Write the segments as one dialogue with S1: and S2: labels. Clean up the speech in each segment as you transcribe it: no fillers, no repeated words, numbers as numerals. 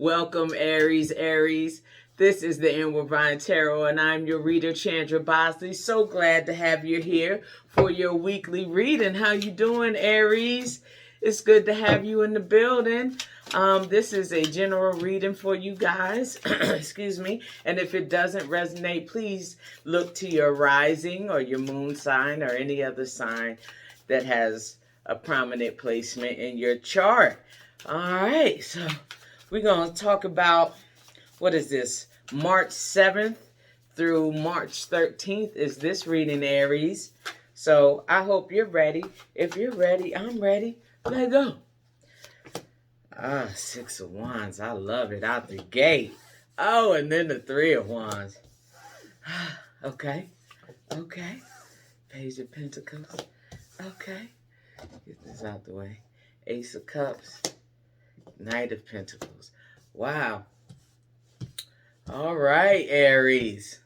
S1: Welcome, Aries, Aries. This is the Inward Vine Tarot, and I'm your reader, Chandra Bosley. So glad to have you here for your weekly reading. How you doing, Aries? It's good to have you in the building. This is a general reading for you guys. Excuse me. And if it doesn't resonate, please look to your rising or your moon sign or any other sign that has a prominent placement in your chart. All right, so we're going to talk about, what is this, March 7th through March 13th is this reading, Aries. So I hope you're ready. If you're ready, I'm ready. Let's go. Six of Wands. I love it out the gate. Oh, and then the Three of Wands. Okay. Page of Pentacles. Okay. Get this out the way. Ace of Cups. Knight of Pentacles. Wow. All right, Aries.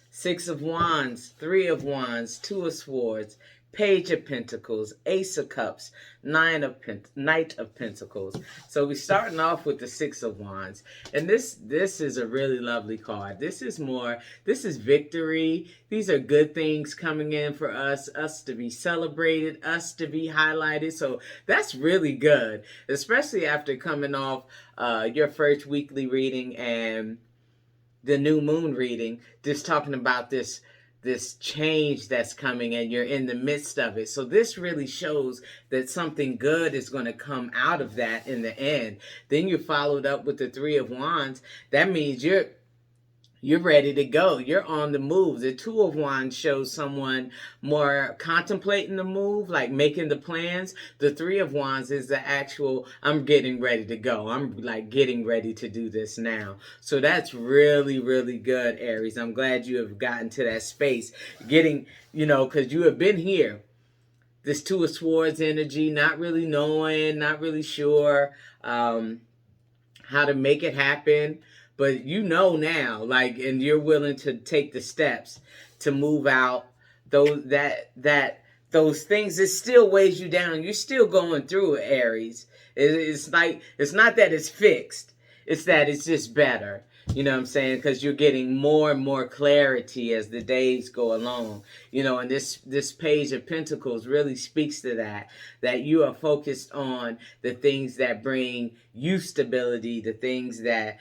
S1: Six of Wands, Three of Wands, Two of Swords, Page of Pentacles, Ace of Cups, Knight of Pentacles. So we're starting off with the Six of Wands. And this is a really lovely card. This is victory. These are good things coming in for us to be celebrated, us to be highlighted. So that's really good, especially after coming off your first weekly reading and the new moon reading, just talking about this change that's coming and you're in the midst of it. So this really shows that something good is going to come out of that in the end. Then you followed up with the Three of Wands. That means you're ready to go. You're on the move. The Two of Wands shows someone more contemplating the move, like making the plans. The Three of Wands is the actual, I'm getting ready to go. I'm like getting ready to do this now. So that's really, really good, Aries. I'm glad you have gotten to that space. Getting, because you have been here. This Two of Swords energy, not really knowing, not really sure how to make it happen. But you know now, and you're willing to take the steps to move out those things. It still weighs you down. You're still going through it, Aries. It's not that it's fixed. It's that it's just better. You know what I'm saying? Because you're getting more and more clarity as the days go along. And this Page of Pentacles really speaks to that you are focused on the things that bring you stability, the things that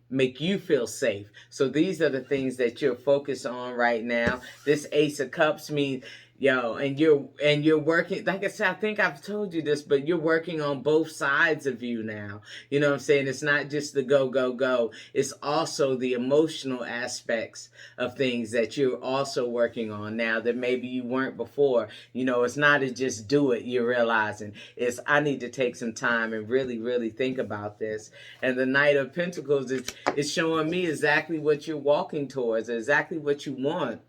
S1: make you feel safe. So these are the things that you're focused on right now. This Ace of Cups means, and you're working, like I said, I think I've told you this, but you're working on both sides of you now. You know what I'm saying? It's not just the go. It's also the emotional aspects of things that you're also working on now that maybe you weren't before. It's not to just do it. You're realizing I need to take some time and really, really think about this. And the Knight of Pentacles is showing me exactly what you're walking towards, exactly what you want.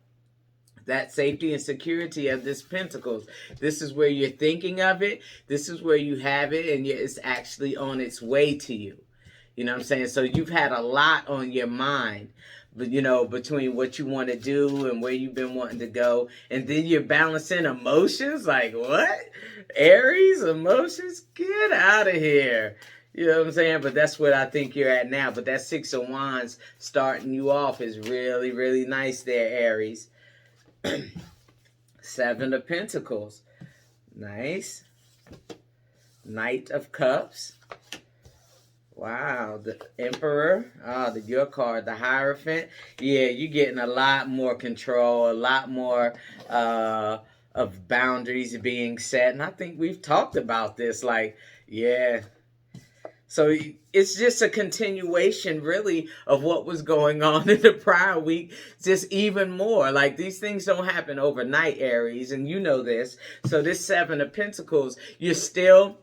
S1: That safety and security of this Pentacles. This is where you're thinking of it. This is where you have it, and it's actually on its way to you. You know what I'm saying? So you've had a lot on your mind, but between what you want to do and where you've been wanting to go, and then you're balancing emotions. Like what? Aries, emotions? Get out of here. You know what I'm saying? But that's what I think you're at now. But that Six of Wands starting you off is really, really nice there, Aries. Seven of Pentacles. Nice. Knight of Cups. Wow. The Emperor. Your card. The Hierophant. Yeah, you're getting a lot more control. A lot more of boundaries being set. And I think we've talked about this. So it's just a continuation, really, of what was going on in the prior week, just even more. These things don't happen overnight, Aries, and you know this. So this Seven of Pentacles, you're still,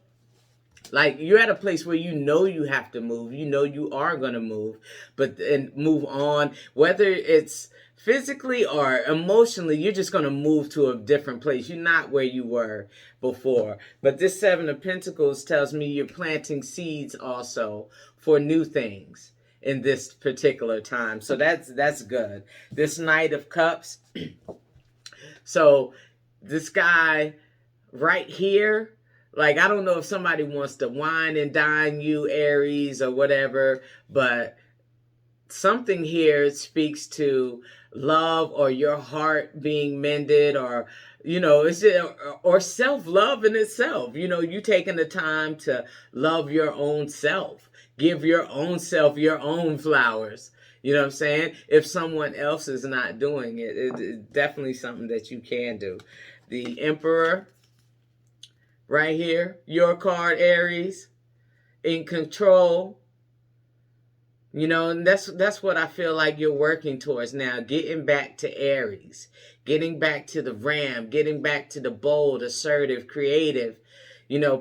S1: you're at a place where you have to move. You are going to move, and move on. Whether it's physically or emotionally, you're just going to move to a different place. You're not where you were before. But this Seven of Pentacles tells me you're planting seeds also for new things in this particular time. So that's good. This Knight of Cups. So this guy right here Like, I don't know if somebody wants to wine and dine you, Aries, or whatever, but something here speaks to love or your heart being mended, or it's or self-love in itself. You taking the time to love your own self, give your own self your own flowers. You know what I'm saying? If someone else is not doing it, it's definitely something that you can do. The Emperor right here, your card, Aries, in control. And that's what I feel like you're working towards now, getting back to Aries, getting back to the Ram, getting back to the bold, assertive, creative,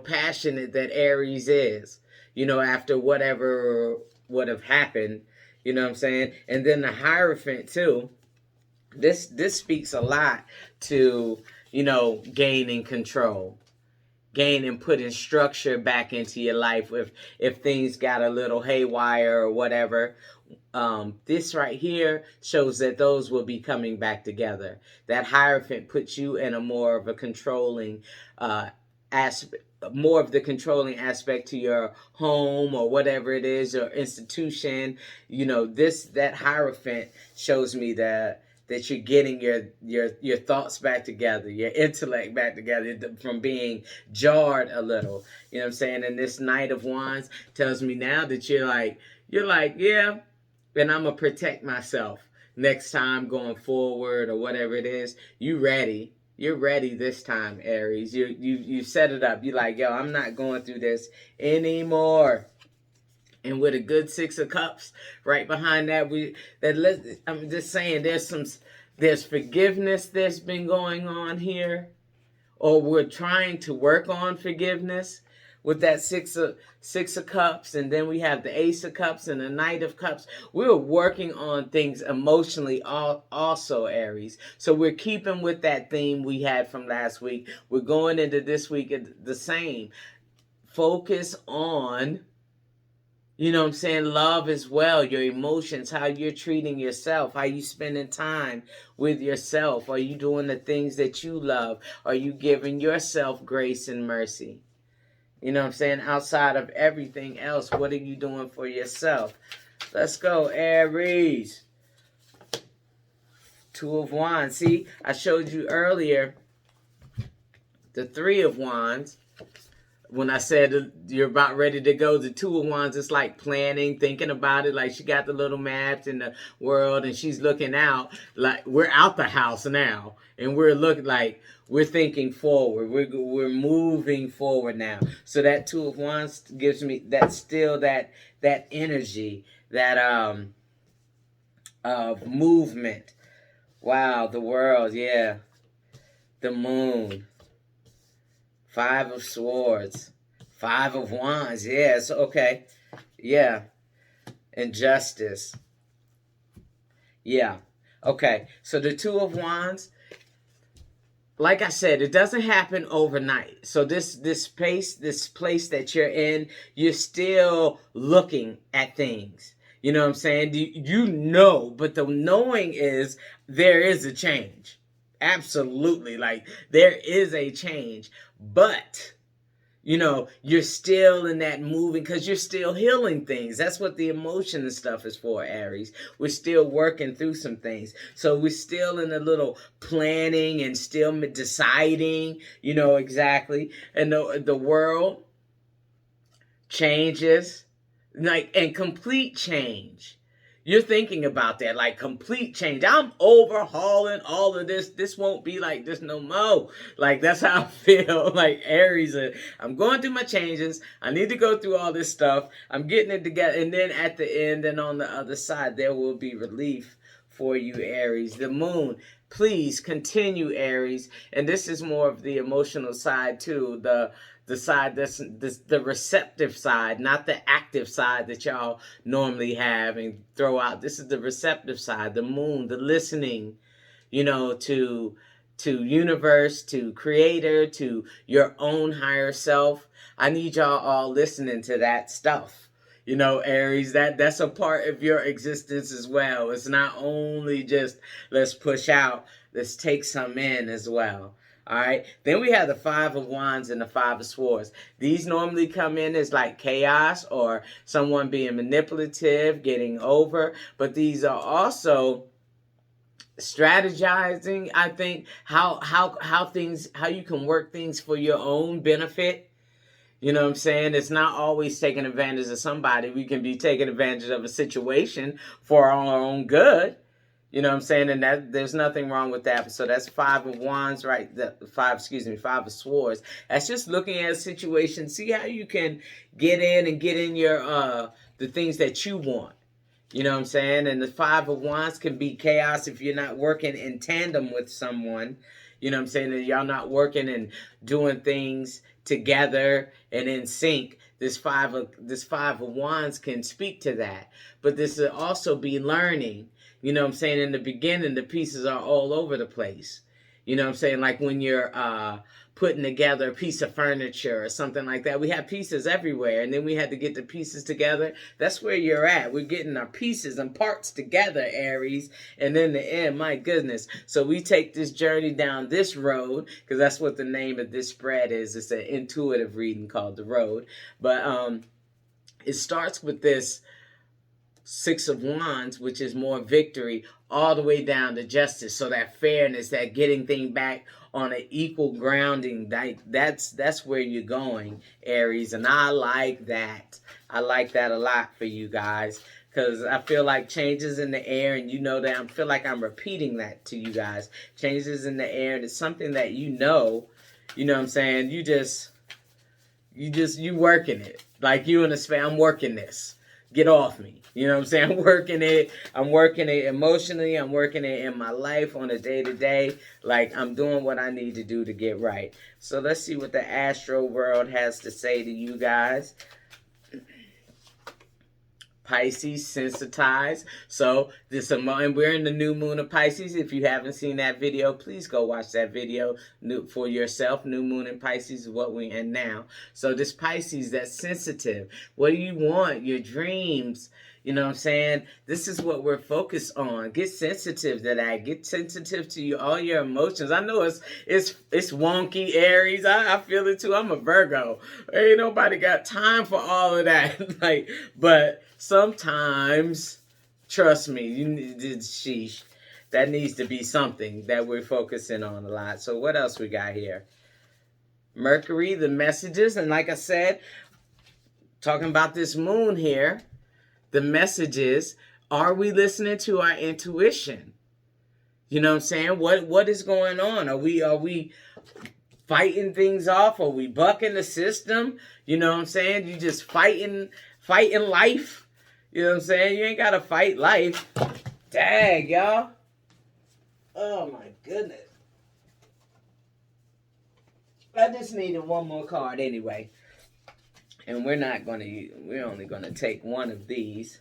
S1: passionate that Aries is, after whatever would have happened, you know what I'm saying? And then the Hierophant too. This speaks a lot to, gaining control. Gain and putting structure back into your life if things got a little haywire or whatever. This right here shows that those will be coming back together. That Hierophant puts you in a more of a controlling aspect, more of the controlling aspect to your home or whatever it is, or institution. That Hierophant shows me that you're getting your thoughts back together, your intellect back together from being jarred a little. You know what I'm saying? And this Knight of Wands tells me now that you're like, yeah, and I'm going to protect myself next time going forward or whatever it is. You're ready this time, Aries. You set it up. You're like, yo, I'm not going through this anymore. And with a good Six of Cups right behind that, I'm just saying there's forgiveness that's been going on here, or we're trying to work on forgiveness with that Six of Cups, and then we have the Ace of Cups and the Knight of Cups. We're working on things emotionally also, Aries. So we're keeping with that theme we had from last week. We're going into this week the same. Focus on, love as well, your emotions, how you're treating yourself, how you spending time with yourself. Are you doing the things that you love? Are you giving yourself grace and mercy? Outside of everything else, what are you doing for yourself? Let's go, Aries. Two of Wands. See, I showed you earlier the Three of Wands. When I said you're about ready to go, the Two of Wands, it's like planning, thinking about it. Like she got the little maps in the world and she's looking out. Like we're out the house now and we're looking like we're thinking forward. We're moving forward now. So that Two of Wands gives me that energy, that of movement. Wow, the world, yeah. The Moon. Five of Swords. Five of Wands. Yes, okay. Yeah. Injustice. Yeah. Okay. So the Two of Wands, like I said, it doesn't happen overnight. So this place that you're in, you're still looking at things. You know what I'm saying? But the knowing is there is a change. Absolutely. Like there is a change. But, you're still in that moving because you're still healing things. That's what the emotion and stuff is for, Aries. We're still working through some things. So we're still in a little planning and still deciding, exactly. And the world changes, and complete change. You're thinking about that, like complete change. I'm overhauling all of this. This won't be like this no more. Like, that's how I feel. Like, Aries, I'm going through my changes. I need to go through all this stuff. I'm getting it together. And then at the end and on the other side, there will be relief for you, Aries. The Moon, please continue, Aries. And this is more of the emotional side, too. The side that's the receptive side, not the active side that y'all normally have and throw out. This is the receptive side, the Moon, the listening, to universe, to creator, to your own higher self. I need y'all all listening to that stuff. Aries, that's a part of your existence as well. It's not only just let's push out, let's take some in as well. All right. Then we have the Five of Wands and the Five of Swords. These normally come in as like chaos or someone being manipulative, getting over. But these are also strategizing, I think, how you can work things for your own benefit. You know what I'm saying? It's not always taking advantage of somebody. We can be taking advantage of a situation for our own good. You know what I'm saying? And that there's nothing wrong with that. So that's Five of Wands, right? Five of Swords. That's just looking at a situation. See how you can get in your the things that you want. You know what I'm saying? And the Five of Wands can be chaos if you're not working in tandem with someone. You know what I'm saying? That y'all not working and doing things together and in sync. This five of Wands can speak to that. But this will also be learning. You know what I'm saying? In the beginning, the pieces are all over the place. You know what I'm saying? Like when you're putting together a piece of furniture or something like that. We have pieces everywhere, and then we had to get the pieces together. That's where you're at. We're getting our pieces and parts together, Aries. And in the end, my goodness. So we take this journey down this road, because that's what the name of this spread is. It's an intuitive reading called The Road. But it starts with this Six of Wands, which is more victory, all the way down to justice. So that fairness, that getting things back on an equal grounding, that's where you're going, Aries. And I like that. I like that a lot for you guys, because I feel like changes in the air, and you know that I feel like I'm repeating that to you guys. Changes in the air, and it's something that you know what I'm saying? You working it. Like you in a space, I'm working this. Get off me. You know what I'm saying? I'm working it emotionally. I'm working it in my life on a day-to-day. Like I'm doing what I need to do to get right. So let's see what the astro world has to say to you guys. Pisces, sensitized. So and we're in the new moon of Pisces. If you haven't seen that video, please go watch that video for yourself. New moon in Pisces is what we're in now. So this Pisces, that's sensitive. What do you want? Your dreams. You know what I'm saying? This is what we're focused on. Get sensitive to that. Get sensitive to all your emotions. I know it's wonky, Aries. I feel it too. I'm a Virgo. Ain't nobody got time for all of that. But sometimes, trust me, that needs to be something that we're focusing on a lot. So what else we got here? Mercury, the messages. And like I said, talking about this moon here, the messages, are we listening to our intuition? You know what I'm saying? What is going on? Are we fighting things off? Are we bucking the system? You know what I'm saying? You just fighting life. You know what I'm saying? You ain't got to fight life. Dang, y'all. Oh, my goodness. I just needed one more card anyway. And we're only going to take one of these.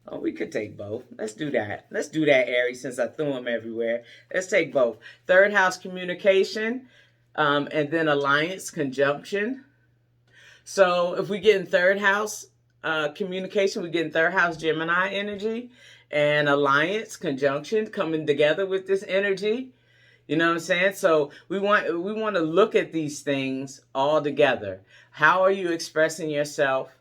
S1: Oh, we could take both. Let's do that. Let's do that, Aries, since I threw them everywhere. Let's take both. Third house communication, and then alliance conjunction. So if we get in third house communication, we get in third house Gemini energy, and alliance conjunction coming together with this energy. You know what I'm saying? So we want to look at these things all together. How are you expressing yourself?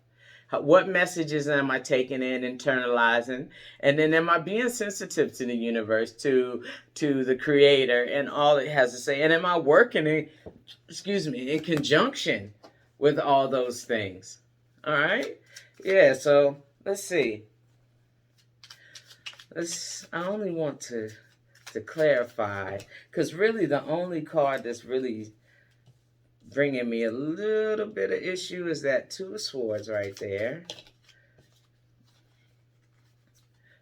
S1: What messages am I taking in, internalizing? And then am I being sensitive to the universe, to the creator and all it has to say? And am I working in conjunction with all those things? All right? Yeah, so let's see. I only want to clarify, because really the only card that's really bringing me a little bit of issue is that Two of Swords right there.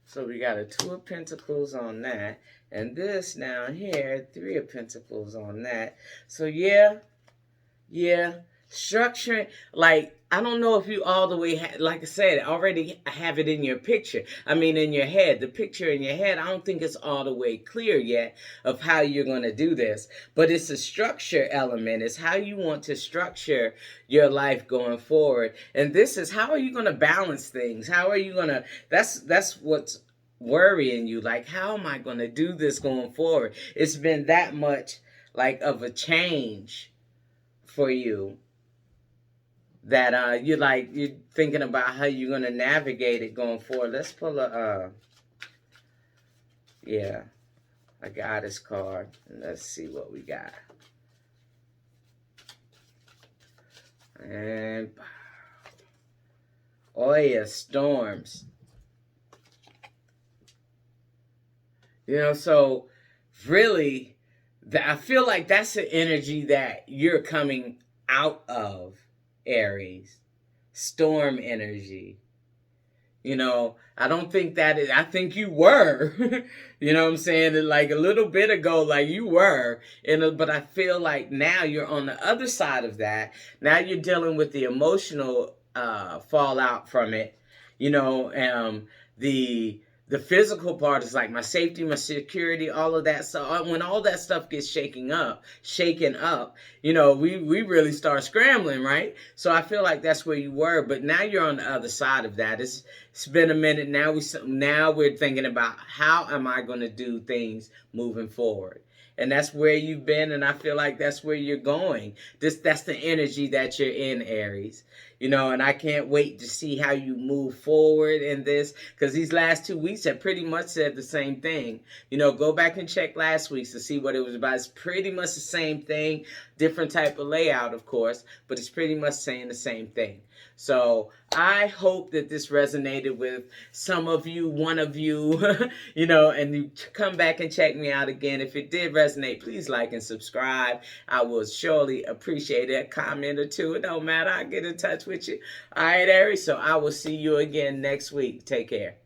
S1: So we got a Two of Pentacles on that, and this down here, Three of Pentacles on that. So yeah, structuring, like, I don't know if you all the way, like I said, already have it in your picture. I mean, in your head, the picture in your head, I don't think it's all the way clear yet of how you're going to do this. But it's a structure element. It's how you want to structure your life going forward. And this is, how are you going to balance things? How are you going to, that's what's worrying you. Like, how am I going to do this going forward? It's been that much, like of a change for you that you're thinking about how you're going to navigate it going forward. Let's pull a goddess card. Let's see what we got. And oh yeah, storms. You know, so really, I feel like that's the energy that you're coming out of, Aries. Storm energy. You know, I don't think that I think you were. You know what I'm saying? Like a little bit ago, like you were. But I feel like now you're on the other side of that. Now you're dealing with the emotional fallout from it. You know, the physical part is like my safety, my security, all of that. So when all that stuff gets shaken up, you know, we really start scrambling, right? So I feel like that's where you were, but now you're on the other side of that. It's been a minute. Now we're thinking about how am I going to do things moving forward. And that's where you've been, and I feel like that's where you're going. That's the energy that you're in, Aries. You know, and I can't wait to see how you move forward in this, because these last 2 weeks have pretty much said the same thing. You know, go back and check last week's to see what it was about. It's pretty much the same thing, different type of layout, of course, but it's pretty much saying the same thing. So I hope that this resonated with some of you, one of you, you know, and you come back and check me out again. If it did resonate, please like and subscribe. I will surely appreciate it. A comment or two, it don't matter. I'll get in touch with you. All right, Aries, so I will see you again next week. Take care.